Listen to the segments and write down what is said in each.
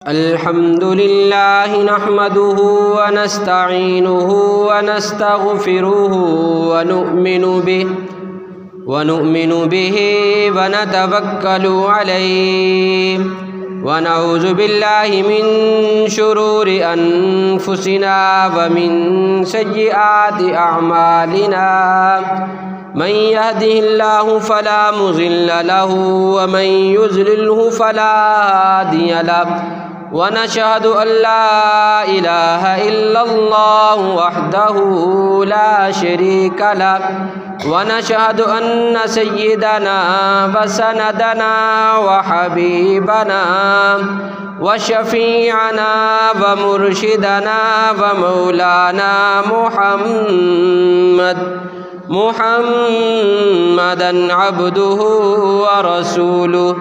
الحمد لله نحمده ونستعينه ونستغفره ونؤمن به ونتوكل عليه ونعوذ بالله من شرور أنفسنا ومن سيئات أعمالنا من يهده الله فلا مضل له ومن يضلله فلا هادي له ونشهد أن لا إله إلا الله وحده لا شريك له ونشهد أن سيدنا وسندنا وحبيبنا وشفيعنا ومرشدنا ومولانا محمدًا عبده ورسوله.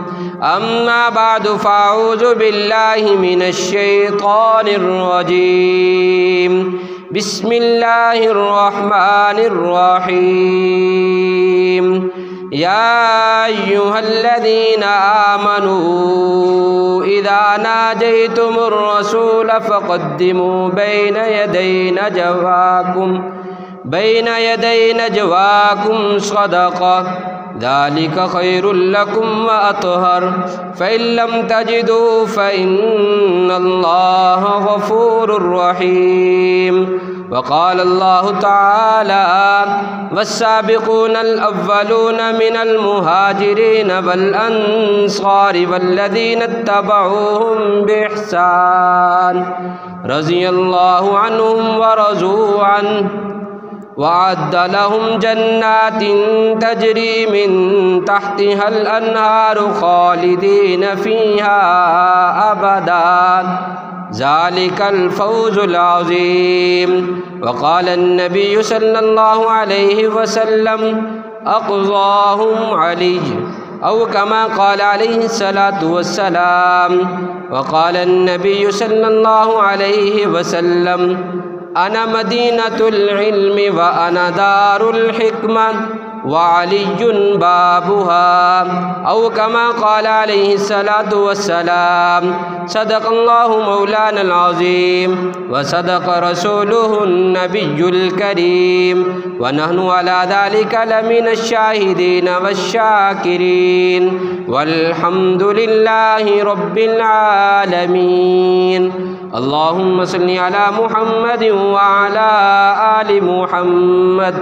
أما بعد فأعوذ بالله من الشيطان الرجيم. بسم الله الرحمن الرحيم. يا أيها الذين آمنوا إذا ناجيتم الرسول فقدموا بين يدي نجواكم صدقة ذلك خير لكم وأطهر فإن لم تجدوا فإن الله غفور رحيم. وقال الله تعالى والسابقون الأولون من المهاجرين والأنصار والذين اتبعوهم بإحسان رضي الله عنهم ورضوا عنه وأعد لهم جنات تجري من تحتها الأنهار خالدين فيها أبدا ذلك الفوز العظيم. وقال النبي صلى الله عليه وسلم أقضاهم علي أو كما قال عليه الصلاة والسلام. وقال النبي صلى الله عليه وسلم أنا مدينة العلم وأنا دار الحكمة وعلي بابها أو كما قال عليه الصلاة والسلام. صدق الله مولانا العظيم وصدق رسوله النبي الكريم ونحن على ذلك لمن الشاهدين والشاكرين والحمد لله رب العالمين. اللهم صل على محمد وعلى آل محمد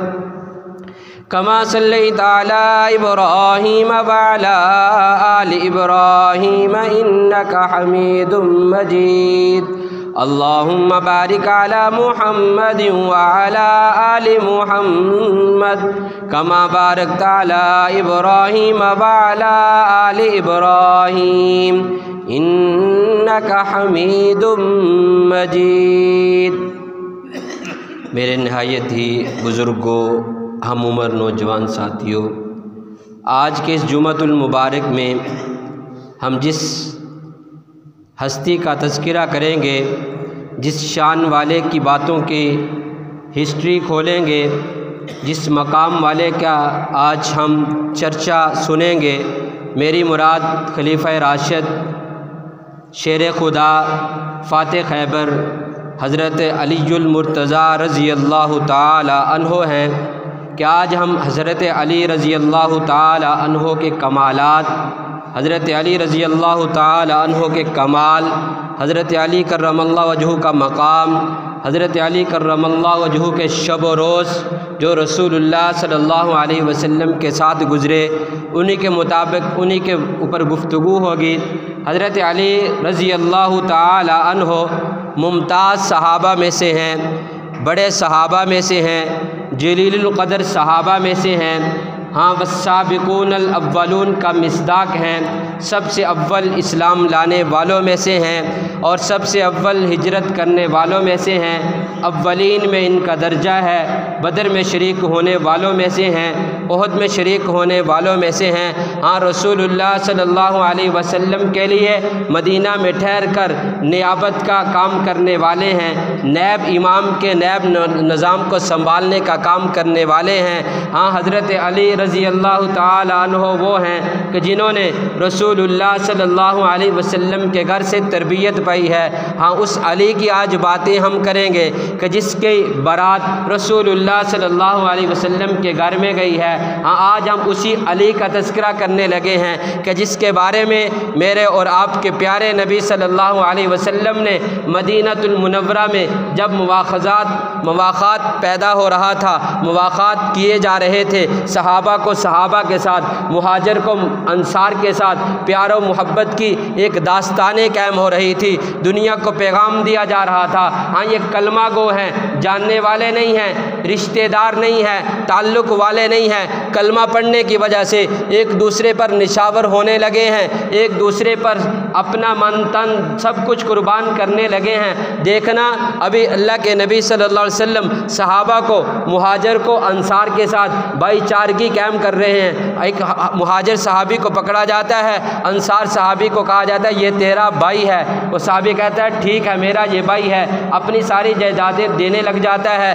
كما صليت على إبراهيم وعلى آل إبراهيم إنك حميد مجيد. اللهم بارك على محمد وعلى آل محمد كما باركت على إبراهيم وعلى آل إبراهيم إنك حميد مجيد. میرے نہایت ہی بزرگوں، ہم عمر نوجوان ساتھیوں، آج کے اس جمعۃ المبارک میں ہم جس ہستی کا تذکرہ کریں گے، جس شان والے کی باتوں کی ہسٹری کھولیں گے، جس مقام والے کا آج ہم چرچا سنیں گے، میری مراد خلیفہ راشد، شیر خدا، فاتح خیبر، حضرت علی المرتضیٰ رضی اللہ تعالی عنہ ہیں کہ آج ہم حضرت علی رضی اللہ تعالی عنہ کے کمالات، حضرت علی رضی اللہ تعالی عنہ کے کمال، حضرت علی کرم اللہ وجہہ کا مقام، حضرت علی کرم اللہ وجہہ کے شب و روز جو رسول اللہ صلی اللہ علیہ وسلم کے ساتھ گزرے، انہی کے مطابق انہی کے اوپر گفتگو ہوگی. حضرت علی رضی اللہ تعالی عنہ ممتاز صحابہ میں سے ہیں، بڑے صحابہ میں سے ہیں، جلیل القدر صحابہ میں سے ہیں. ہاں والسابقون الاولون کا مصداق ہیں، سب سے اول اسلام لانے والوں میں سے ہیں اور سب سے اول ہجرت کرنے والوں میں سے ہیں. اولین میں ان کا درجہ ہے، بدر میں شریک ہونے والوں میں سے ہیں احد میں شریک ہونے والوں میں سے ہیں۔ ہاں رسول اللہ صلی اللہ علیہ وسلم کے لیے مدینہ میں ٹھہر کر نیابت کا کام کرنے والے ہیں، نیب امام کے نیب نظام کو سنبھالنے کا کام کرنے والے ہیں۔ ہاں حضرت علی رضی اللہ تعالی عنہ وہ ہیں کہ جنہوں نے رسول اللہ صلی اللہ علیہ وسلم کے گھر سے تربیت پائی ہے۔ ہاں اس علی کی آج باتیں ہم کریں گے کہ جس کی بارات رسول اللہ صلی اللہ علیہ وسلم کے گھر میں گئی ہے۔ ہاں آج ہم اسی علی کا تذکرہ کرنے لگے ہیں کہ جس کے بارے میں میرے اور آپ کے پیارے نبی صلی اللہ علیہ وسلم نے مدینۃ المنورہ میں جب مواخات پیدا ہو رہا تھا، مواخات کیے جا رہے تھے، صحابہ کو صحابہ کے ساتھ، مہاجر کو انصار کے ساتھ پیار و محبت کی ایک داستانیں قائم ہو رہی تھی، دنیا کو پیغام دیا جا رہا تھا۔ ہاں یہ کلمہ گو ہیں، جاننے والے نہیں ہیں، رشتہ دار نہیں ہیں، تعلق والے نہیں ہیں، کلمہ پڑھنے کی وجہ سے ایک دوسرے پر نشاور ہونے لگے ہیں، ایک دوسرے پر اپنا من تن سب کچھ قربان کرنے لگے ہیں۔ دیکھنا ابھی اللہ کے نبی صلی اللہ علیہ وسلم صحابہ کو، مہاجر کو انصار کے ساتھ بھائی چارگی قائم کر رہے ہیں۔ ایک مہاجر صحابی کو پکڑا جاتا ہے، انصار صحابی کو کہا جاتا ہے یہ تیرا بھائی ہے، وہ صحابی کہتا ہے ٹھیک ہے میرا یہ بھائی ہے، اپنی ساری جائیدادیں دینے لگ جاتا ہے۔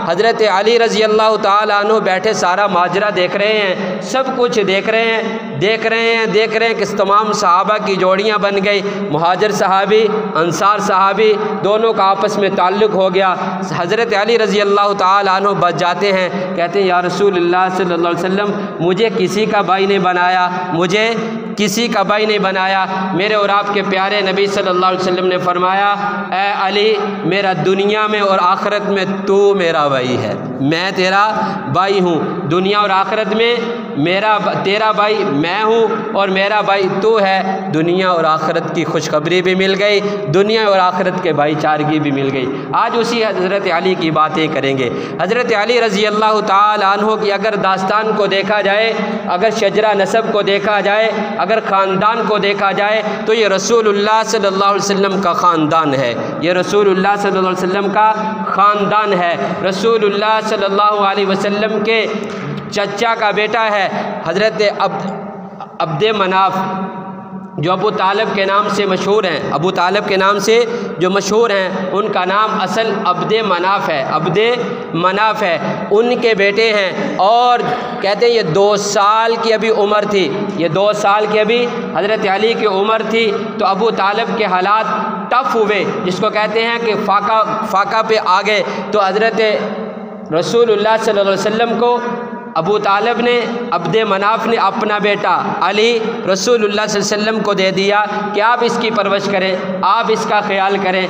حضرت علی رضی اللہ تعالی عنہ بیٹھے سارا ماجرا دیکھ رہے ہیں، سب کچھ دیکھ رہے ہیں کہ تمام صحابہ کی جوڑیاں بن گئی، مہاجر صحابی انصار صحابی دونوں کا آپس میں تعلق ہو گیا۔ حضرت علی رضی اللہ تعالی عنہ بچ جاتے ہیں، کہتے ہیں یا رسول اللہ صلی اللہ علیہ وسلم مجھے کسی کا بھائی نہیں بنایا، مجھے کسی کا بھائی نہیں بنایا۔ میرے اور آپ کے پیارے نبی صلی اللہ علیہ وسلم نے فرمایا اے علی میرا دنیا میں اور آخرت میں تو میرا بھائی ہے، میں تیرا بھائی ہوں، دنیا اور آخرت میں تیرا بھائی میں ہوں اور میرا بھائی تو ہے۔ دنیا اور آخرت کی خوشخبری بھی مل گئی، دنیا اور آخرت کے بھائی چارگی بھی مل گئی۔ آج اسی حضرت علی کی باتیں کریں گے۔ حضرت علی رضی اللہ تعالی عنہ کی اگر داستان کو دیکھا جائے، اگر شجرہ نسب کو دیکھا جائے، اگر خاندان کو دیکھا جائے تو یہ رسول اللہ صلی اللہ علیہ وسلم کا خاندان ہے، یہ رسول اللہ صلی اللہ علیہ وسلم کا خاندان ہے۔ رسول اللہ صلی اللہ علیہ وسلم کے چچا کا بیٹا ہے حضرت عبد مناف، جو ابو طالب کے نام سے مشہور ہیں، ابو طالب کے نام سے جو مشہور ہیں، ان کا نام اصل عبد مناف ہے، عبد مناف ہے، ان کے بیٹے ہیں۔ اور کہتے ہیں یہ 2 سال کی ابھی عمر تھی، یہ 2 سال کی ابھی حضرت علی کی عمر تھی، تو ابو طالب کے حالات ٹف ہوئے، جس کو کہتے ہیں کہ فاقہ پہ آ گئے، تو حضرت رسول اللہ صلی اللہ علیہ وسلم کو ابو طالب نے، عبد مناف نے اپنا بیٹا علی رسول اللہ صلی اللہ علیہ وسلم کو دے دیا کہ آپ اس کی پرورش کریں، آپ اس کا خیال کریں۔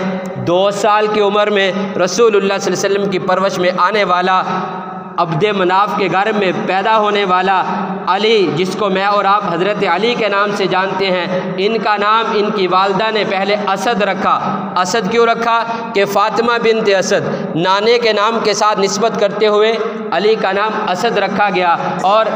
2 سال کی عمر میں رسول اللہ صلی اللہ علیہ وسلم کی پرورش میں آنے والا، عبد مناف کے گھر میں پیدا ہونے والا علی، جس کو میں اور آپ حضرت علی کے نام سے جانتے ہیں، ان کا نام ان کی والدہ نے پہلے اسد رکھا۔ اسد کیوں رکھا؟ کہ فاطمہ بنت اسد نانے کے نام کے ساتھ نسبت کرتے ہوئے علی کا نام اسد رکھا گیا۔ اور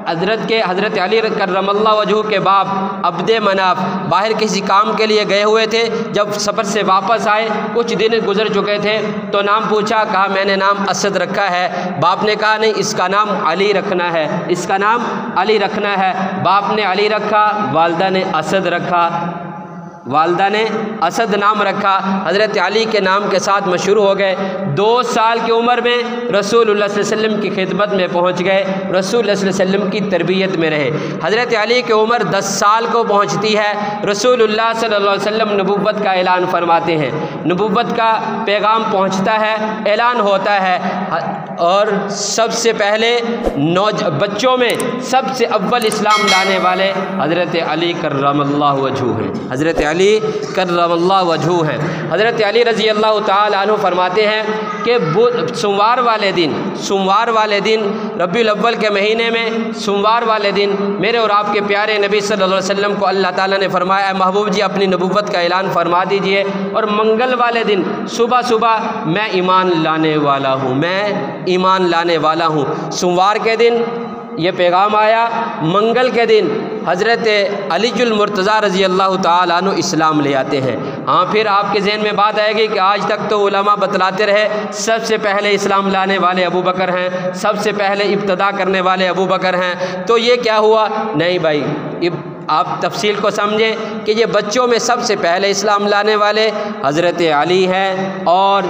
حضرت علی کرم اللہ وجہہ کے باپ عبد مناف باہر کسی کام کے لیے گئے ہوئے تھے، جب سفر سے واپس آئے کچھ دن گزر چکے تھے تو نام پوچھا، کہا میں نے نام اسد رکھا ہے۔ باپ نے کہا نہیں اس کا نام علی رکھنا ہے، اس کا نام علی رکھنا ہے۔ باپ نے علی رکھا، والدہ نے اسد رکھا، والدہ نے اسد نام رکھا، حضرت علی کے نام کے ساتھ مشہور ہو گئے۔ 2 سال کی عمر میں رسول اللہ صلی اللہ علیہ وسلم کی خدمت میں پہنچ گئے، رسول اللہ صلی اللہ علیہ وسلم کی تربیت میں رہے۔ حضرت علی کی عمر 10 سال کو پہنچتی ہے، رسول اللہ صلی اللہ علیہ وسلم نبوت کا اعلان فرماتے ہیں، نبوت کا پیغام پہنچتا ہے، اعلان ہوتا ہے، اور سب سے پہلے بچوں میں سب سے اول اسلام لانے والے حضرت علی کرم اللہ وجہہ ہیں، حضرت علی کرم اللہ وجہہ ہیں۔ حضرت علی رضی اللہ تعالی عنہ فرماتے ہیں کہ سوموار والے دن ربیع الاول کے مہینے میں سوموار والے دن میرے اور آپ کے پیارے نبی صلی اللہ علیہ وسلم کو اللہ تعالیٰ نے فرمایا اے محبوب جی اپنی نبوت کا اعلان فرما دیجئے، اور منگل والے دن صبح میں ایمان لانے والا ہوں، میں ایمان لانے والا ہوں۔ سوموار کے دن یہ پیغام آیا منگل کے دن حضرت علی المرتضیٰ رضی اللہ تعالیٰ عنہ اسلام لے آتے ہیں۔ ہاں پھر آپ کے ذہن میں بات آئے گی کہ آج تک تو علماء بتلاتے رہے سب سے پہلے اسلام لانے والے ابو بکر ہیں، سب سے پہلے ابتدا کرنے والے ابو بکر ہیں، تو یہ کیا ہوا؟ نہیں بھائی، آپ تفصیل کو سمجھیں کہ یہ بچوں میں سب سے پہلے اسلام لانے والے حضرت علی ہیں، اور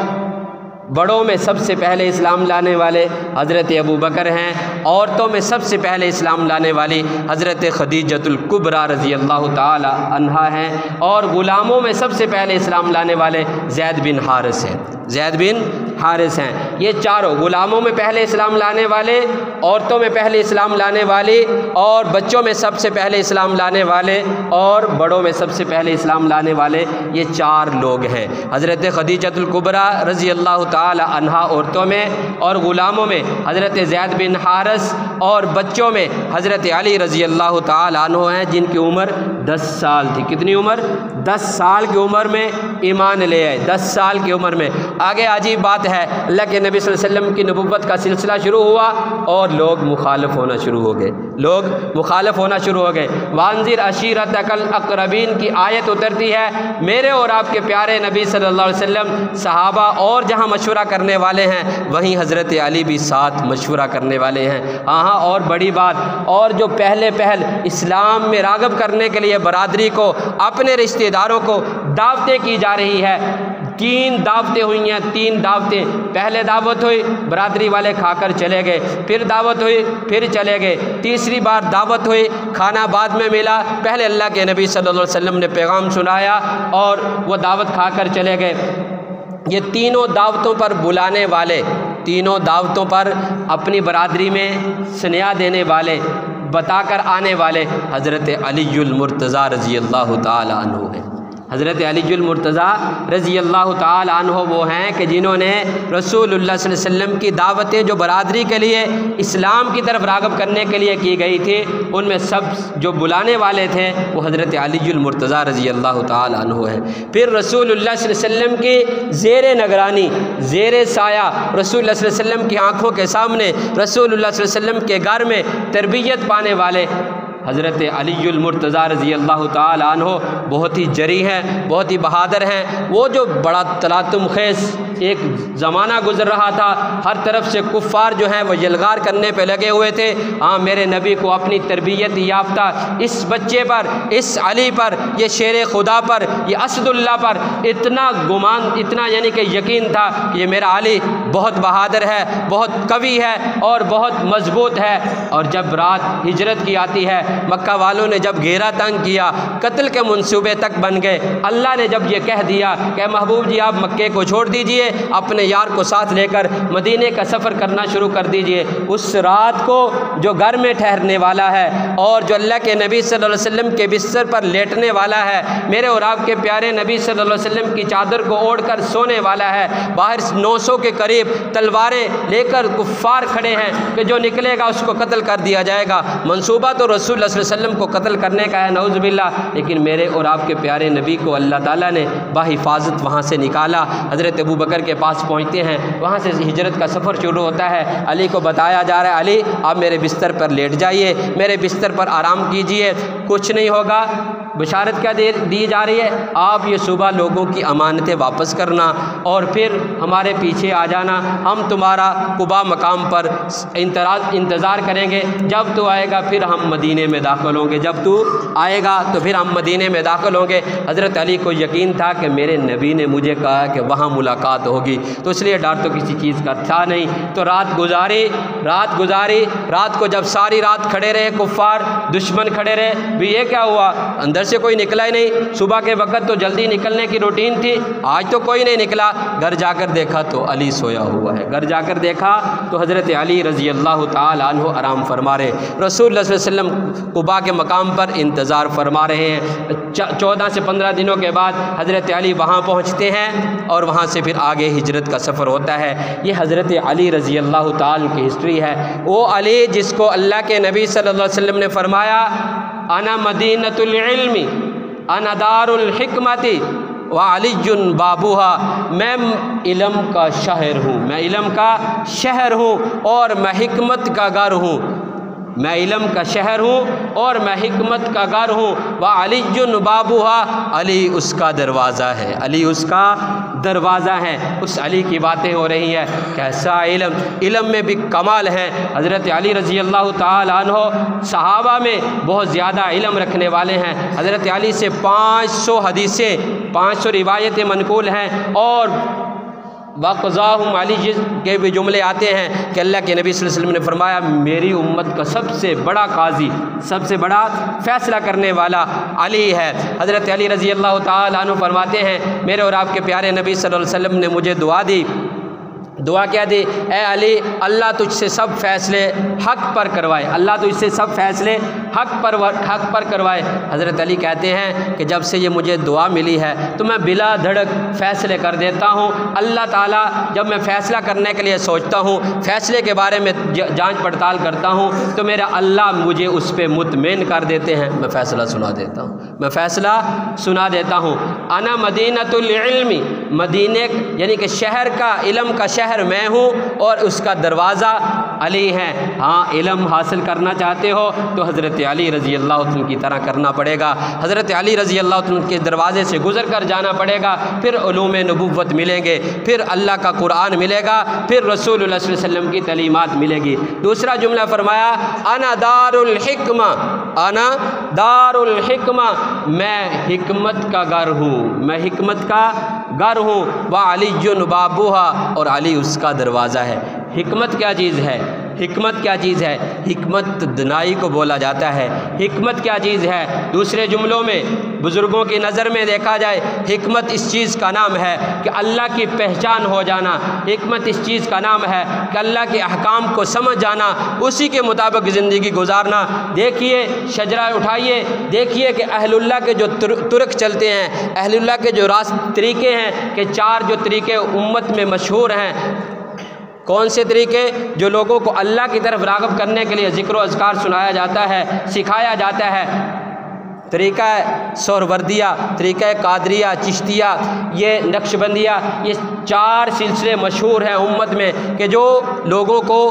بڑوں میں سب سے پہلے اسلام لانے والے حضرت ابو بکر ہیں، عورتوں میں سب سے پہلے اسلام لانے والی حضرت خدیجۃ الکبریٰ رضی اللہ تعالی عنہا ہیں، اور غلاموں میں سب سے پہلے اسلام لانے والے زید بن حارث ہیں، زید بن حارث ہیں۔ یہ چاروں غلاموں میں پہلے اسلام لانے والے، عورتوں میں پہلے اسلام لانے والی، اور بچوں میں سب سے پہلے اسلام لانے والے، اور بڑوں میں سب سے پہلے اسلام لانے والے، یہ چار لوگ ہیں۔ حضرت خدیجۃ الکبریٰ رضی اللہ تعالی عنہا عورتوں میں، اور غلاموں میں حضرت زید بن حارث، اور بچوں میں حضرت علی رضی اللہ تعالی عنہ ہیں، جن کی عمر 10 سال تھی۔ کتنی عمر؟ 10 سال کی عمر میں ایمان لے آئے، 10 سال کی عمر میں۔ آگے عجیب بات ہے، اللہ کے نبی صلی اللہ علیہ وسلم کی نبوت کا سلسلہ شروع ہوا اور لوگ مخالف ہونا شروع ہو گئے، لوگ مخالف ہونا شروع ہو گئے۔ وانذر عشیرتک الاقربین کی آیت اترتی ہے، میرے اور آپ کے پیارے نبی صلی اللہ علیہ وسلم صحابہ اور جہاں مشورہ کرنے والے ہیں وہیں حضرت علی بھی ساتھ مشورہ کرنے والے ہیں۔ ہاں اور بڑی بات، اور جو پہلے اسلام میں راغب کرنے کے لیے برادری کو، اپنے رشتہ داروں کو دعوتیں کی جا رہی ہے۔ 3 دعوتیں ہوئی ہیں، 3 دعوتیں۔ پہلے دعوت ہوئی، برادری والے کھا کر چلے گئے، پھر دعوت ہوئی، پھر چلے گئے، تیسری بار دعوت ہوئی، کھانا بعد میں ملا، پہلے اللہ کے نبی صلی اللہ علیہ وسلم نے پیغام سنایا اور وہ دعوت کھا کر چلے گئے۔ یہ تینوں دعوتوں پر بلانے والے، تینوں دعوتوں پر اپنی برادری میں سنیا دینے والے، بتا کر آنے والے حضرت علی المرتضیٰ رضی اللہ تعالی عنہ ہیں۔ حضرت علی المرتضیٰ رضی اللہ تعالی عنہ وہ ہیں کہ جنہوں نے رسول اللہ صلی اللہ علیہ وسلم کی دعوتیں جو برادری کے لیے اسلام کی طرف راغب کرنے کے لیے کی گئی تھی، ان میں سب جو بلانے والے تھے وہ حضرت علی المرتضیٰ رضی اللہ تعالی عنہ ہیں۔ پھر رسول اللہ صلی اللہ علیہ وسلم کی زیر نگرانی، زیر سایہ، رسول اللہ صلی اللہ علیہ وسلم کی آنکھوں کے سامنے، رسول اللہ صلی اللہ علیہ وسلم کے گھر میں تربیت پانے والے حضرت علی المرتضیٰ رضی اللہ تعالی عنہ بہت ہی جری ہیں، بہت ہی بہادر ہیں۔ وہ جو بڑا تلاطم خیز ایک زمانہ گزر رہا تھا، ہر طرف سے کفار جو ہیں وہ یلغار کرنے پہ لگے ہوئے تھے۔ ہاں میرے نبی کو اپنی تربیت یافتہ اس بچے پر، اس علی پر، یہ شیر خدا پر، یہ اسد اللہ پر اتنا گمان، اتنا یعنی کہ یقین تھا کہ یہ میرا علی بہت بہادر ہے، بہت قوی ہے اور بہت مضبوط ہے۔ اور جب رات ہجرت کی آتی ہے، مکہ والوں نے جب گھیرا تنگ کیا، قتل کے منصوبے تک بن گئے، اللہ نے جب یہ کہہ دیا کہ محبوب جی آپ مکے کو چھوڑ دیجئے، اپنے یار کو ساتھ لے کر مدینے کا سفر کرنا شروع کر دیجئے، اس رات کو جو گھر میں ٹھہرنے والا ہے اور جو اللہ کے نبی صلی اللہ علیہ وسلم کے بستر پر لیٹنے والا ہے، میرے اور آپ کے پیارے نبی صلی اللہ علیہ وسلم کی چادر کو اوڑھ کر سونے والا ہے، باہر 900 کے قریب تلواریں لے کر کفار کھڑے ہیں کہ جو نکلے گا اس کو قتل کر دیا جائے گا۔ منصوبہ تو رسول اللہ صلی اللہ علیہ وسلم کو قتل کرنے کا ہے، نعوذ باللہ، لیکن میرے اور آپ کے پیارے نبی کو اللہ تعالیٰ نے بحفاظت وہاں سے نکالا۔ حضرت ابو بکر کے پاس پہنچتے ہیں، وہاں سے ہجرت کا سفر شروع ہوتا ہے۔ علی کو بتایا جا رہا ہے علی آپ میرے بستر پر لیٹ جائیے، میرے بستر پر آرام کیجئے، کچھ نہیں ہوگا۔ بشارت کیا دی جا رہی ہے؟ آپ یہ صبح لوگوں کی امانتیں واپس کرنا اور پھر ہمارے پیچھے آ جانا، ہم تمہارا قبا مقام پر انتظار کریں گے، جب تو آئے گا پھر ہم مدینے میں داخل ہوں گے، جب تو آئے گا تو پھر ہم مدینے میں داخل ہوں گے۔ حضرت علی کو یقین تھا کہ میرے نبی نے مجھے کہا کہ وہاں ملاقات ہوگی، تو اس لیے ڈر تو کسی چیز کا تھا نہیں۔ تو رات گزاری، رات کو جب ساری رات کھڑے رہے کفار، دشمن کھڑے رہے، بھی یہ کیا ہوا؟ اندر سے کوئی نکلا ہی نہیں۔ صبح کے وقت تو جلدی نکلنے کی روٹین تھی، آج تو کوئی نہیں نکلا۔ گھر جا کر دیکھا تو علی سویا ہوا ہے، گھر جا کر دیکھا تو حضرت علی رضی اللہ تعالی عنہ آرام فرما رہے، رسول اللہ صلی اللہ علیہ وسلم قبا کے مقام پر انتظار فرما رہے ہیں۔ 14 سے 15 دنوں کے بعد حضرت علی وہاں پہنچتے ہیں اور وہاں سے پھر آگے ہجرت کا سفر ہوتا ہے۔ یہ حضرت علی رضی اللہ تعالی کی ہسٹری ہے، وہ علی جس کو اللہ کے نبی صلی اللہ علیہ وسلم نے فرمایا انا مدینۃ العلم انا دار الحکمت وعلی بابوہا، میں علم کا شہر ہوں، میں علم کا شہر ہوں اور میں حکمت کا گھر ہوں۔ میں علم کا شہر ہوں اور میں حکمت کا گھر ہوں، وعلی بابها، علی اس کا دروازہ ہے، علی اس کا دروازہ ہے۔ اس علی کی باتیں ہو رہی ہیں، کیسا علم، علم میں بھی کمال ہے۔ حضرت علی رضی اللہ تعالی عنہ صحابہ میں بہت زیادہ علم رکھنے والے ہیں۔ حضرت علی سے 500 حدیثیں، 500 روایتیں منقول ہیں، اور وَقَضَاهُمْ عَلِيٌّ کے بھی جملے آتے ہیں کہ اللہ کے نبی صلی اللہ علیہ وسلم نے فرمایا میری امت کا سب سے بڑا قاضی، سب سے بڑا فیصلہ کرنے والا علی ہے۔ حضرت علی رضی اللہ تعالی عنہ فرماتے ہیں میرے اور آپ کے پیارے نبی صلی اللہ علیہ وسلم نے مجھے دعا دی، دعا کیا دی؟ اے علی، اللہ تجھ سے سب فیصلے حق پر کروائے، اللہ تجھ سے سب فیصلے حق پر کروائے۔ حضرت علی کہتے ہیں کہ جب سے یہ مجھے دعا ملی ہے تو میں بلا دھڑک فیصلے کر دیتا ہوں۔ اللہ تعالیٰ جب میں فیصلہ کرنے کے لیے سوچتا ہوں، فیصلے کے بارے میں جانچ پڑتال کرتا ہوں، تو میرا اللہ مجھے اس پہ مطمئن کر دیتے ہیں، میں فیصلہ سنا دیتا ہوں، میں فیصلہ سنا دیتا ہوں۔ انا مدینۃ العلم، مدینے یعنی کہ شہر کا، علم کا شہر میں ہوں، اور اس کا دروازہ علی ہے۔ ہاں، علم حاصل کرنا چاہتے ہو تو حضرت علی رضی اللہ عنہ کی طرح کرنا پڑے گا، حضرت علی رضی اللہ عنہ کے دروازے سے گزر کر جانا پڑے گا، پھر علوم نبوت ملیں گے، پھر اللہ کا قرآن ملے گا، پھر رسول اللہ صلی اللہ علیہ وسلم کی تعلیمات ملے گی۔ دوسرا جملہ فرمایا انا دار الحکمہ، انا دار الحکمہ، میں حکمت کا گھر ہوں، میں حکمت کا گھر ہوں، وعلی بابها، اور علی اس کا دروازہ ہے۔ حکمت کیا چیز ہے؟ حکمت کیا چیز ہے؟ حکمت دنائی کو بولا جاتا ہے۔ حکمت کیا چیز ہے؟ دوسرے جملوں میں بزرگوں کی نظر میں دیکھا جائے، حکمت اس چیز کا نام ہے کہ اللہ کی پہچان ہو جانا، حکمت اس چیز کا نام ہے کہ اللہ کے احکام کو سمجھ جانا، اسی کے مطابق زندگی گزارنا۔ دیکھیے، شجرہ اٹھائیے، دیکھیے کہ اہل اللہ کے جو ترک چلتے ہیں، اہل اللہ کے جو طریقے ہیں، کہ 4 جو طریقے امت میں مشہور ہیں، کون سے طریقے؟ جو لوگوں کو اللہ کی طرف راغب کرنے کے لیے ذکر و اذکار سنایا جاتا ہے، سکھایا جاتا ہے۔ طریقہ سہروردیہ، طریقہ قادریہ، چشتیہ، یہ نقشبندیہ، یہ 4 سلسلے مشہور ہیں امت میں کہ جو لوگوں کو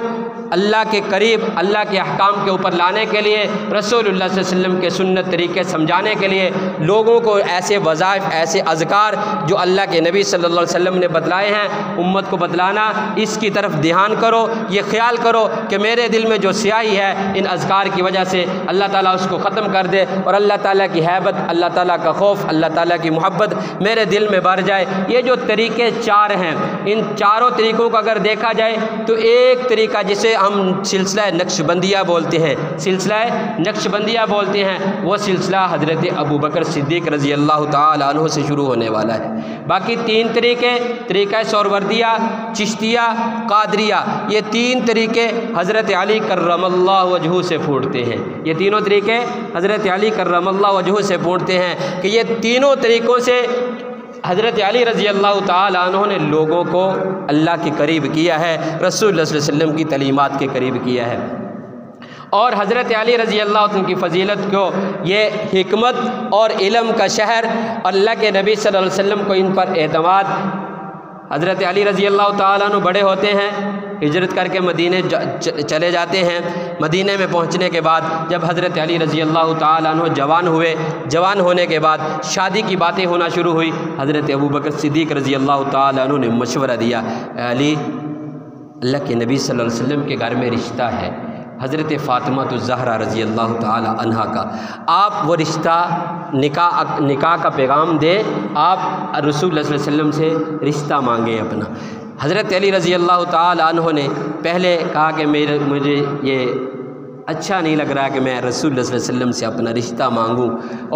اللہ کے قریب، اللہ کے احکام کے اوپر لانے کے لیے، رسول اللہ صلی اللہ علیہ وسلم کے سنت طریقے سمجھانے کے لیے، لوگوں کو ایسے وظائف، ایسے اذکار جو اللہ کے نبی صلی اللہ علیہ وسلم نے بتلائے ہیں، امت کو بتلانا۔ اس کی طرف دھیان کرو، یہ خیال کرو کہ میرے دل میں جو سیاہی ہے ان اذکار کی وجہ سے اللہ تعالیٰ اس کو ختم کر دے، اور اللہ تعالیٰ کی ہیبت، اللہ تعالیٰ کا خوف، اللہ تعالیٰ کی محبت میرے دل میں بھر جائے۔ یہ جو طریقے 4 ہیں، ان 4 طریقوں کو اگر دیکھا جائے تو ایک طریقہ جسے ہم سلسلہ نقشبندیہ بولتے ہیں، سلسلہ نقشبندیہ بولتے ہیں، وہ سلسلہ حضرت ابوبکر صدیق رضی اللہ تعالی عنہ سے شروع ہونے والا ہے۔ باقی 3 طریقے، طریقہ سہروردیہ، چشتیہ، قادریہ، یہ 3 طریقے حضرت علی کرم اللہ وجہہ سے پھوٹتے ہیں۔ یہ تینوں طریقے حضرت علی کرم اللہ وجہہ سے پھوٹتے ہیں کہ یہ تینوں طریقوں سے حضرت علی رضی اللہ تعالی عنہ نے لوگوں کو اللہ کے قریب کیا ہے، رسول اللہ صلی اللہ علیہ وسلم کی تعلیمات کے قریب کیا ہے۔ اور حضرت علی رضی اللہ عنہ کی فضیلت کو یہ حکمت اور علم کا شہر، اللہ کے نبی صلی اللہ علیہ وسلم کو ان پر اعتماد۔ حضرت علی رضی اللہ تعالیٰ عنہ بڑے ہوتے ہیں، ہجرت کر کے مدینے چلے جاتے ہیں۔ مدینے میں پہنچنے کے بعد جب حضرت علی رضی اللہ تعالیٰ عنہ جوان ہوئے، جوان ہونے کے بعد شادی کی باتیں ہونا شروع ہوئی۔ حضرت ابوبکر صدیق رضی اللہ تعالیٰ عنہ نے مشورہ دیا، اے علی، اللہ کے نبی صلی اللہ علیہ وسلم کے گھر میں رشتہ ہے حضرت فاطمہ الزہرا رضی اللہ تعالی عنہا کا، آپ وہ رشتہ نکاح کا پیغام دے، آپ رسول اللہ صلی اللہ علیہ وسلم سے رشتہ مانگیں اپنا۔ حضرت علی رضی اللہ تعالی عنہ نے پہلے کہا کہ مجھے یہ اچھا نہیں لگ رہا کہ میں رسول اللہ صلی اللہ علیہ وسلم سے اپنا رشتہ مانگوں،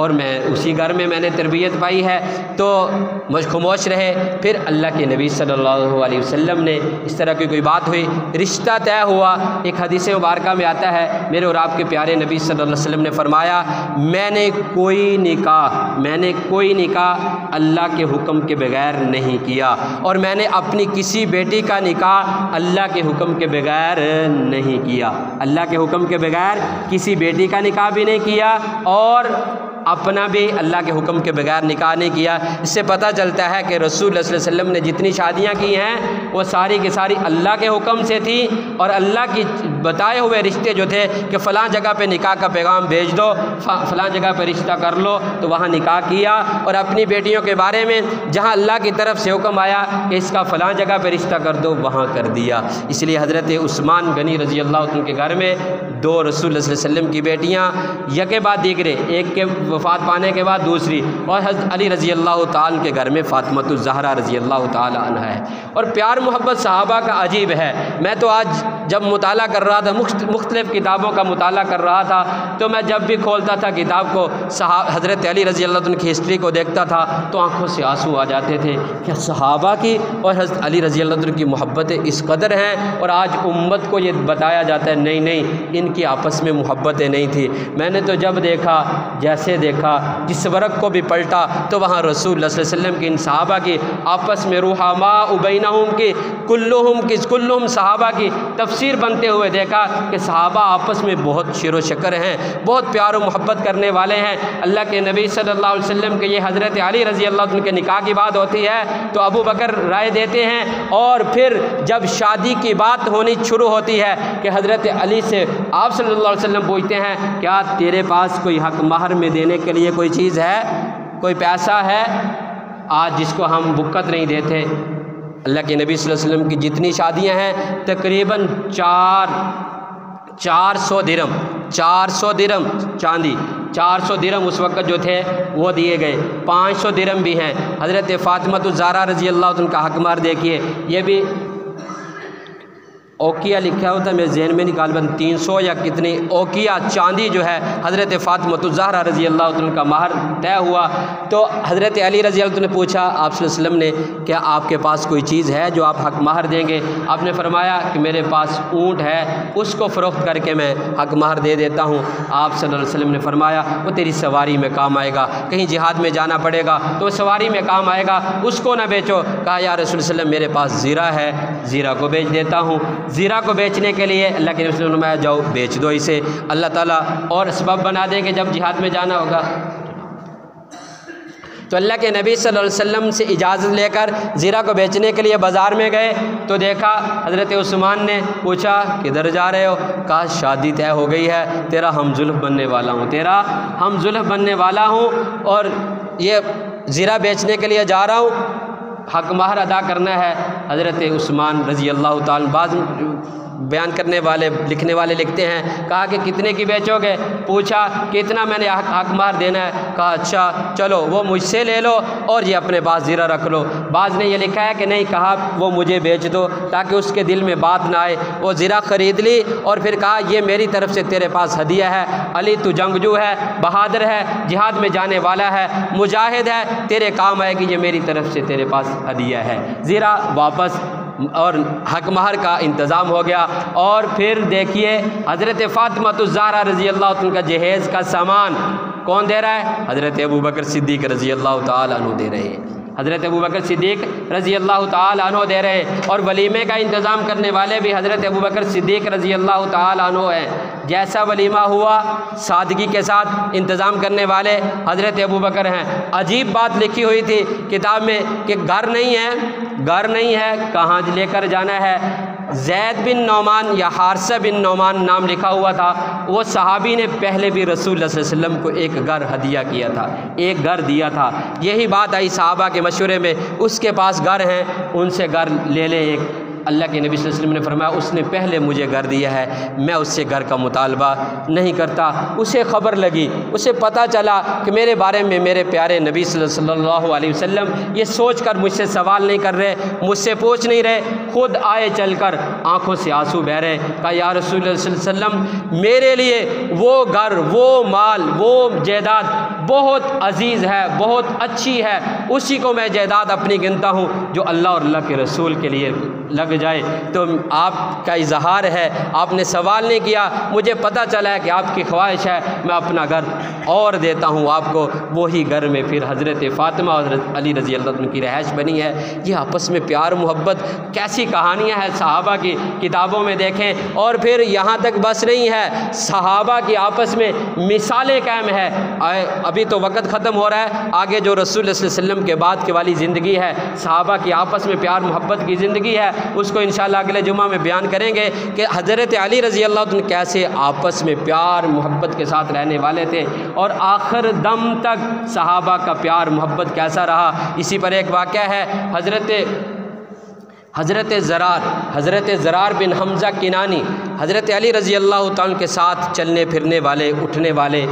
اور میں اسی گھر میں نے تربیت پائی ہے، تو خاموش رہے۔ پھر اللہ کے نبی صلی اللہ علیہ وسلم نے اس طرح کی کوئی بات ہوئی، رشتہ طے ہوا۔ ایک حدیث مبارکہ میں آتا ہے، میرے اور آپ کے پیارے نبی صلی اللہ علیہ وسلم نے فرمایا، میں نے کوئی نکاح اللہ کے حکم کے بغیر نہیں کیا، اور میں نے اپنی کسی بیٹی کا نکاح اللہ کے حکم کے بغیر نہیں کیا، اللہ کے حکم کے بغیر کسی بیٹی کا نکاح بھی نہیں کیا، اور اپنا بھی اللہ کے حکم کے بغیر نکاح نہیں کیا۔ اس سے پتہ چلتا ہے کہ رسول اللہ صلی اللہ علیہ وسلم نے جتنی شادیاں کی ہیں وہ ساری کی ساری اللہ کے حکم سے تھی، اور اللہ کی بتائے ہوئے رشتے جو تھے کہ فلاں جگہ پہ نکاح کا پیغام بھیج دو، فلاں جگہ پہ رشتہ کر لو، تو وہاں نکاح کیا۔ اور اپنی بیٹیوں کے بارے میں جہاں اللہ کی طرف سے حکم آیا کہ اس کا فلاں جگہ پہ رشتہ کر دو، وہاں کر دیا۔ اس لیے حضرت عثمان غنی رضی اللہ عنہ کے گھر میں دو رسول اللہ صلی اللہ علیہ وسلم کی بیٹیاں، یکے بعد دیگرے، ایک کے وفات پانے کے بعد دوسری، اور حضرت علی رضی اللہ تعالیٰ کے گھر میں فاطمۃ الزہرا رضی اللہ تعالیٰ عنہا ہے۔ اور پیار محبت صحابہ کا عجیب ہے۔ میں تو آج جب مطالعہ کر رہا تھا، مختلف کتابوں کا مطالعہ کر رہا تھا، تو میں جب بھی کھولتا تھا کتاب کو، حضرت علی رضی اللہ عنہ کی ہسٹری کو دیکھتا تھا تو آنکھوں سے آنسو آ جاتے تھے کہ صحابہ کی اور حضرت علی رضی اللہ عنہ کی محبتیں اس قدر ہیں، اور آج امت کو یہ بتایا جاتا ہے نہیں نہیں ان کی آپس میں محبتیں نہیں تھیں۔ میں نے تو جب دیکھا، جیسے دیکھا، جس ورق کو بھی پلٹا تو وہاں رسول اللہ صلی اللہ علیہ وسلم کی ان صحابہ کی آپس میں رحماء بینہم کی کلہم صحابہ کی تفسیر بنتے ہوئے دیکھا کہ صحابہ آپس میں بہت شیر و شکر ہیں، بہت پیار و محبت کرنے والے ہیں۔ اللہ کے نبی صلی اللہ علیہ وسلم کے یہ حضرت علی رضی اللہ عنہ کے نکاح کی بات ہوتی ہے تو ابو بکر رائے دیتے ہیں، اور پھر جب شادی کی بات ہونی شروع ہوتی ہے کہ حضرت علی سے آپ صلی اللہ علیہ وسلم پوچھتے ہیں کیا تیرے پاس کوئی حق مہر میں دینے کے لیے کوئی چیز ہے، کوئی پیسہ ہے؟ آج جس کو ہم بکت نہیں دیتے، اللہ کے نبی صلی اللہ علیہ وسلم کی جتنی شادیاں ہیں تقریباً 400 درم چاندی، 400 درم اس وقت جو تھے وہ دیے گئے، 500 درم بھی ہیں۔ حضرت فاطمۃ الزہرا رضی اللہ عنہ کا حق مہر دیکھیے، یہ بھی اوکیا لکھا ہوتا ہے، میرے ذہن میں نکال بند 300 یا کتنی اوکیا چاندی جو ہے حضرت فاطمۃ الزہرا رضی اللہ عنہ کا مہر طے ہوا۔ تو حضرت علی رضی اللہ عنہ نے پوچھا آپ صلی اللہ علیہ وسلم نے کیا آپ کے پاس کوئی چیز ہے جو آپ حق مہر دیں گے؟ آپ نے فرمایا کہ میرے پاس اونٹ ہے، اس کو فروخت کر کے میں حق مہر دے دیتا ہوں۔ آپ صلی اللہ علیہ وسلم نے فرمایا وہ تیری سواری میں کام آئے گا، کہیں جہاد میں جانا پڑے گا تو سواری میں کام آئے گا، اس کو نہ بیچو۔ کہا یا رسول اللہ علیہ وسلم میرے پاس زیرہ ہے، زیرہ کو بیچ دیتا ہوں۔ زیرہ کو بیچنے کے لیے اللہ کے رسول نے فرمایا جاؤ بیچ دو اسے، اللہ تعالیٰ اور اسباب بنا دیں گے جب جہاد میں جانا ہوگا۔ تو اللہ کے نبی صلی اللہ علیہ وسلم سے اجازت لے کر زیرہ کو بیچنے کے لیے بازار میں گئے تو دیکھا حضرت عثمان نے پوچھا کدھر جا رہے ہو؟ کہا شادی طے ہو گئی ہے، تیرا ہم زلف بننے والا ہوں اور یہ زیرہ بیچنے کے لیے جا رہا ہوں، حق مہر ادا کرنا ہے۔ حضرت عثمان رضی اللہ تعالیٰ بعض بیان کرنے والے لکھنے والے لکھتے ہیں، کہا کہ کتنے کی بیچو گے؟ پوچھا کتنا میں نے حق مہر دینا ہے؟ کہا اچھا چلو وہ مجھ سے لے لو اور یہ اپنے پاس زیرہ رکھ لو۔ بعض نے یہ لکھا ہے کہ نہیں، کہا وہ مجھے بیچ دو تاکہ اس کے دل میں بات نہ آئے۔ وہ زیرہ خرید لی اور پھر کہا یہ میری طرف سے تیرے پاس ہدیہ ہے، علی تو جنگجو ہے، بہادر ہے، جہاد میں جانے والا ہے، مجاہد ہے، تیرے کام آئے گی، یہ میری طرف سے تیرے پاس ہدیہ ہے۔ زیرہ واپس اور حق مہر کا انتظام ہو گیا۔ اور پھر دیکھیے حضرت فاطمۃ الزہرا رضی اللہ عنہ کا جہیز کا سامان کون دے رہا ہے؟ حضرت ابوبکر صدیق رضی اللہ تعالیٰ عنہ دے رہے ہیں، حضرت ابوبکر صدیق رضی اللہ تعالیٰ عنہ دے رہے ہیں، اور ولیمے کا انتظام کرنے والے بھی حضرت ابوبکر صدیق رضی اللہ تعالیٰ عنہ ہیں۔ جیسا ولیمہ ہوا سادگی کے ساتھ انتظام کرنے والے حضرت ابوبکر ہیں۔ عجیب بات لکھی ہوئی تھی کتاب میں کہ گھر نہیں ہے کہاں لے کر جانا ہے؟ زید بن نعمان یا حارثہ بن نعمان نام لکھا ہوا تھا، وہ صحابی نے پہلے بھی رسول اللہ صلی اللہ علیہ وسلم کو ایک گھر ہدیہ کیا تھا، ایک گھر دیا تھا۔ یہی بات آئی صحابہ کے مشورے میں، اس کے پاس گھر ہیں ان سے گھر لے لے ایک۔ اللہ کے نبی صلی اللہ علیہ وسلم نے فرمایا اس نے پہلے مجھے گھر دیا ہے، میں اس سے گھر کا مطالبہ نہیں کرتا۔ اسے خبر لگی، اسے پتہ چلا کہ میرے بارے میں میرے پیارے نبی صلی اللہ علیہ وسلم یہ سوچ کر مجھ سے سوال نہیں کر رہے، مجھ سے پوچھ نہیں رہے، خود آئے چل کر آنکھوں سے آنسو بہہ رہے۔ کہا یا رسول اللہ صلی اللہ علیہ وسلم میرے لیے وہ گھر، وہ مال، وہ جائیداد بہت عزیز ہے، بہت اچھی ہے، اسی کو میں جائیداد اپنی گنتا ہوں جو اللہ اور اللہ کے رسول کے لیے لگ جائے۔ تو آپ کا اظہار ہے، آپ نے سوال نہیں کیا، مجھے پتہ چلا ہے کہ آپ کی خواہش ہے میں اپنا گھر اور دیتا ہوں آپ کو، وہی گھر میں پھر حضرت فاطمہ اور حضرت علی رضی اللہ عنہ کی رہائش بنی ہے۔ یہ آپس میں پیار محبت کیسی کہانیاں ہیں صحابہ کی کتابوں میں دیکھیں۔ اور پھر یہاں تک بس نہیں ہے، صحابہ کی آپس میں مثالیں قائم ہے۔ ابھی تو وقت ختم ہو رہا ہے، آگے جو رسول اللہ صلی اللہ علیہ وسلم کے بعد کی والی زندگی ہے، صحابہ کی آپس میں پیار محبت کی زندگی ہے، اس کو انشاءاللہ اگلے جمعہ میں بیان کریں گے کہ حضرت علی رضی اللہ عنہ کیسے آپس میں پیار محبت کے ساتھ رہنے والے تھے اور آخر دم تک صحابہ کا پیار محبت کیسا رہا۔ اسی پر ایک واقعہ ہے، حضرت زرار بن حمزہ کنانی حضرت علی رضی اللہ تعالیٰ کے ساتھ چلنے پھرنے والے، اٹھنے والے،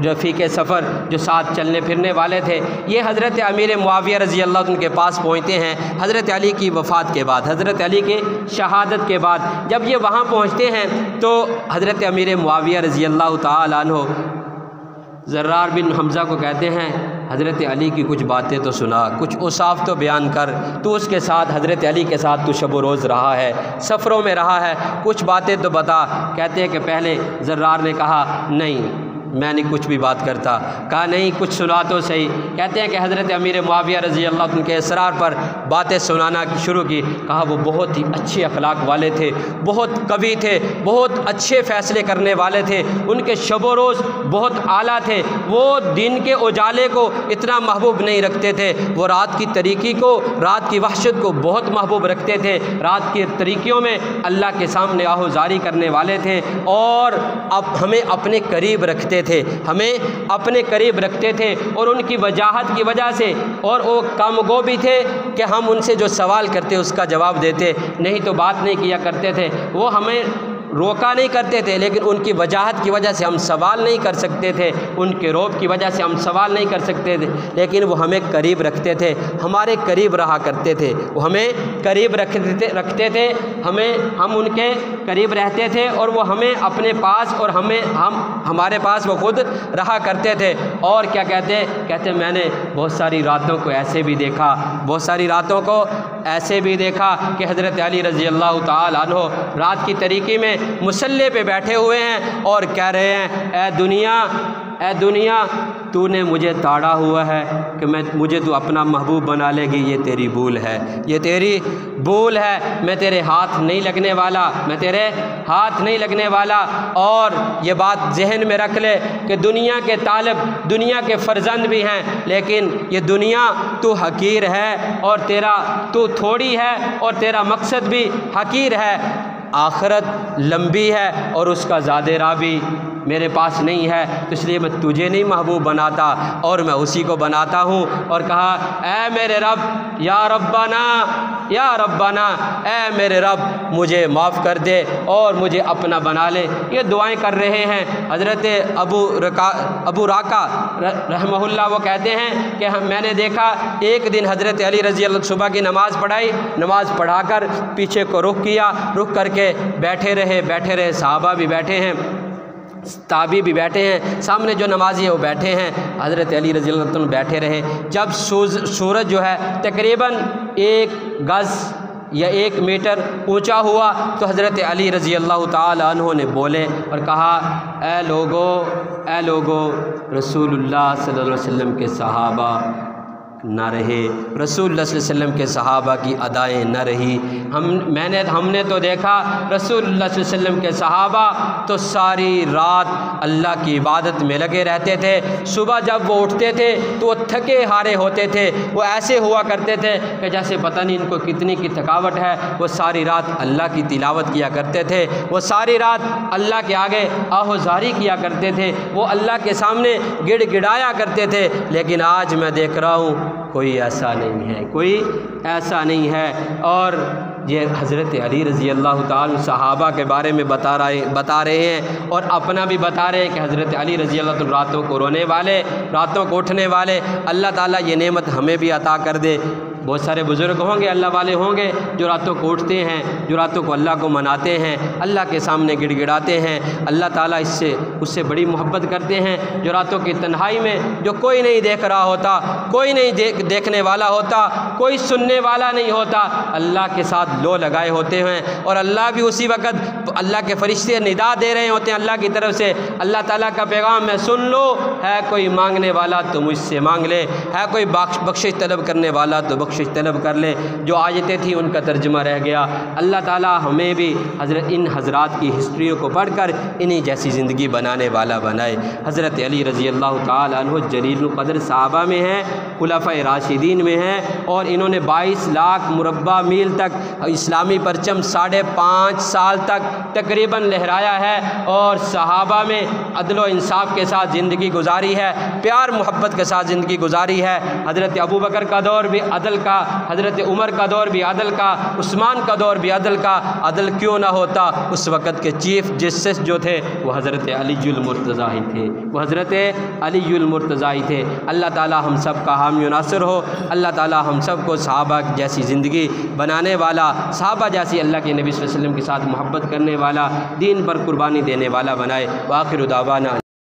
رفیق سفر جو ساتھ چلنے پھرنے والے تھے، یہ حضرت امیر معاویہ رضی اللہ عنہ کے پاس پہنچتے ہیں حضرت علی کی وفات کے بعد، حضرت علی کی شہادت کے بعد۔ جب یہ وہاں پہنچتے ہیں تو حضرت امیر معاویہ رضی اللہ تعالیٰ عنہ زرار بن حمزہ کو کہتے ہیں حضرت علی کی کچھ باتیں تو سنا، کچھ اوصاف تو بیان کر، تو اس کے ساتھ حضرت علی کے ساتھ تو شب و روز رہا ہے، سفروں میں رہا ہے، کچھ باتیں تو بتا۔ کہتے ہیں کہ پہلے زرار نے کہا نہیں میں نہیں کچھ بھی بات کرتا، کہا نہیں کچھ سنا تو صحیح۔ کہتے ہیں کہ حضرت امیر معاویہ رضی اللہ عنہ کے اصرار پر باتیں سنانا شروع کی، کہا وہ بہت ہی اچھے اخلاق والے تھے، بہت قوی تھے، بہت اچھے فیصلے کرنے والے تھے، ان کے شب و روز بہت اعلیٰ تھے، وہ دن کے اجالے کو اتنا محبوب نہیں رکھتے تھے، وہ رات کی تاریکی کو، رات کی وحشت کو بہت محبوب رکھتے تھے، رات کی تاریکیوں میں اللہ کے سامنے آہوزاری کرنے والے تھے اور اب ہمیں اپنے قریب رکھتے تھے، ہمیں اپنے قریب رکھتے تھے، اور ان کی وجاہت کی وجہ سے، اور وہ کام گو بھی تھے کہ ہم ان سے جو سوال کرتے اس کا جواب دیتے، نہیں تو بات نہیں کیا کرتے تھے، وہ ہمیں روکا نہیں کرتے تھے، لیکن ان کی وجاہت کی وجہ سے ہم سوال نہیں کر سکتے تھے، ان کے روب کی وجہ سے ہم سوال نہیں کر سکتے تھے، لیکن وہ ہمیں قریب رکھتے تھے، ہمارے قریب رہا کرتے تھے، وہ ہمیں قریب رکھتے تھے، ہم ان کے قریب رہتے تھے، اور وہ ہمیں اپنے پاس اور ہمارے پاس وہ خود رہا کرتے تھے۔ اور کیا کہتے میں نے بہت ساری راتوں کو ایسے بھی دیکھا، بہت ساری راتوں کو ایسے بھی دیکھا کہ حضرت علی رضی اللہ تعالی عنہ رات کی تاریکی میں مصلی پہ بیٹھے ہوئے ہیں اور کہہ رہے ہیں اے دنیا تو نے مجھے تاڑا ہوا ہے کہ مجھے تو اپنا محبوب بنا لے گی، یہ تیری بھول ہے، یہ تیری بھول ہے، میں تیرے ہاتھ نہیں لگنے والا، میں تیرے ہاتھ نہیں لگنے والا۔ اور یہ بات ذہن میں رکھ لے کہ دنیا کے طالب دنیا کے فرزند بھی ہیں، لیکن یہ دنیا تو حقیر ہے اور تو تھوڑی ہے اور تیرا مقصد بھی حقیر ہے، آخرت لمبی ہے اور اس کا زیادہ راہ بھی میرے پاس نہیں ہے، تو اس لیے میں تجھے نہیں محبوب بناتا اور میں اسی کو بناتا ہوں۔ اور کہا اے میرے رب، یا ربنا، اے میرے رب مجھے معاف کر دے اور مجھے اپنا بنا لے۔ یہ دعائیں کر رہے ہیں حضرت ابو راکا رحمہ اللہ، وہ کہتے ہیں کہ میں نے دیکھا ایک دن حضرت علی رضی اللہ صبح کی نماز پڑھائی، نماز پڑھا کر پیچھے کو رخ کیا، رخ کر کے بیٹھے رہے، صحابہ بھی بیٹھے ہیں، تابعی بھی بیٹھے ہیں، سامنے جو نمازی ہیں وہ بیٹھے ہیں، حضرت علی رضی اللہ عنہ بیٹھے رہے۔ جب سورج جو ہے تقریباً 1 گز یا 1 میٹر اونچا ہوا تو حضرت علی رضی اللہ تعالی عنہ نے بولے اور کہا اے لوگو رسول اللہ صلی اللہ علیہ وسلم کے صحابہ نہ رہے، رسول اللہ صلی اللہ علیہ وسلم کے صحابہ کی ادائیں نہ رہی۔ ہم نے تو دیکھا رسول اللہ صلی اللہ علیہ وسلم کے صحابہ تو ساری رات اللہ کی عبادت میں لگے رہتے تھے، صبح جب وہ اٹھتے تھے تو وہ تھکے ہارے ہوتے تھے، وہ ایسے ہوا کرتے تھے کہ جیسے پتہ نہیں ان کو کتنی کی تھکاوٹ ہے، وہ ساری رات اللہ کی تلاوت کیا کرتے تھے، وہ ساری رات اللہ کے آگے آہوزاری کیا کرتے تھے، وہ اللہ کے سامنے گڑ گڑایا کرتے تھے۔ لیکن آج میں دیکھ رہا ہوں کوئی ایسا نہیں ہے، اور یہ حضرت علی رضی اللہ تعالی صحابہ کے بارے میں بتا رہے ہیں اور اپنا بھی بتا رہے ہیں کہ حضرت علی رضی اللہ تعالی راتوں کو رونے والے، راتوں کو اٹھنے والے، اللہ تعالیٰ یہ نعمت ہمیں بھی عطا کر دے۔ بہت سارے بزرگ ہوں گے، اللہ والے ہوں گے جو راتوں کو اٹھتے ہیں، جو راتوں کو اللہ کو مناتے ہیں، اللہ کے سامنے گڑ گڑاتے ہیں، اللہ تعالیٰ اس سے بڑی محبت کرتے ہیں، جو راتوں کی تنہائی میں جو کوئی نہیں دیکھ رہا ہوتا، کوئی نہیں دیکھنے والا ہوتا، کوئی سننے والا نہیں ہوتا، اللہ کے ساتھ لو لگائے ہوتے ہیں، اور اللہ بھی اسی وقت اللہ کے فرشتے ندا دے رہے ہوتے ہیں اللہ کی طرف سے، اللہ تعالیٰ کا پیغام ہے سن لو، ہے کوئی مانگنے والا تو مجھ سے مانگ لے، ہے کوئی بخشش طلب کرنے والا تو بخشش طلب کر لے۔ جو آیتیں تھیں ان کا ترجمہ رہ گیا۔ اللہ تعالیٰ ہمیں بھی ان حضرات کی ہسٹریوں کو پڑھ کر انہی جیسی زندگی بنانے والا بنائے۔ حضرت علی رضی اللہ تعالیٰ عنہ جلیل القدر صحابہ میں ہیں، خلفائے راشدین میں ہیں، اور انہوں نے 22 لاکھ مربع میل تک اسلامی پرچم 5.5 سال تک تقریباً لہرایا ہے، اور صحابہ میں عدل و انصاف کے ساتھ زندگی گزاری ہے، پیار محبت کے ساتھ زندگی گزاری ہے۔ حضرت ابو بکر کا دور بھی عدل کا، حضرت عمر کا دور بھی عدل کا، عثمان کا دور بھی عدل کا۔ عدل کیوں نہ ہوتا، اس وقت کے چیف جسٹس جو تھے وہ حضرت علی المرتضیٰ ہی تھے، وہ حضرت علی المرتضیٰ ہی تھے۔ اللہ تعالی ہم سب کا حامی و ناصر ہو، اللہ تعالی ہم سب کو صحابہ جیسی زندگی بنانے والا، صحابہ جیسی اللہ کے نبی صلی اللہ علیہ وسلم کے ساتھ محبت کرنے والا، دین پر قربانی دینے والا بنائے۔ وآخر دعوانا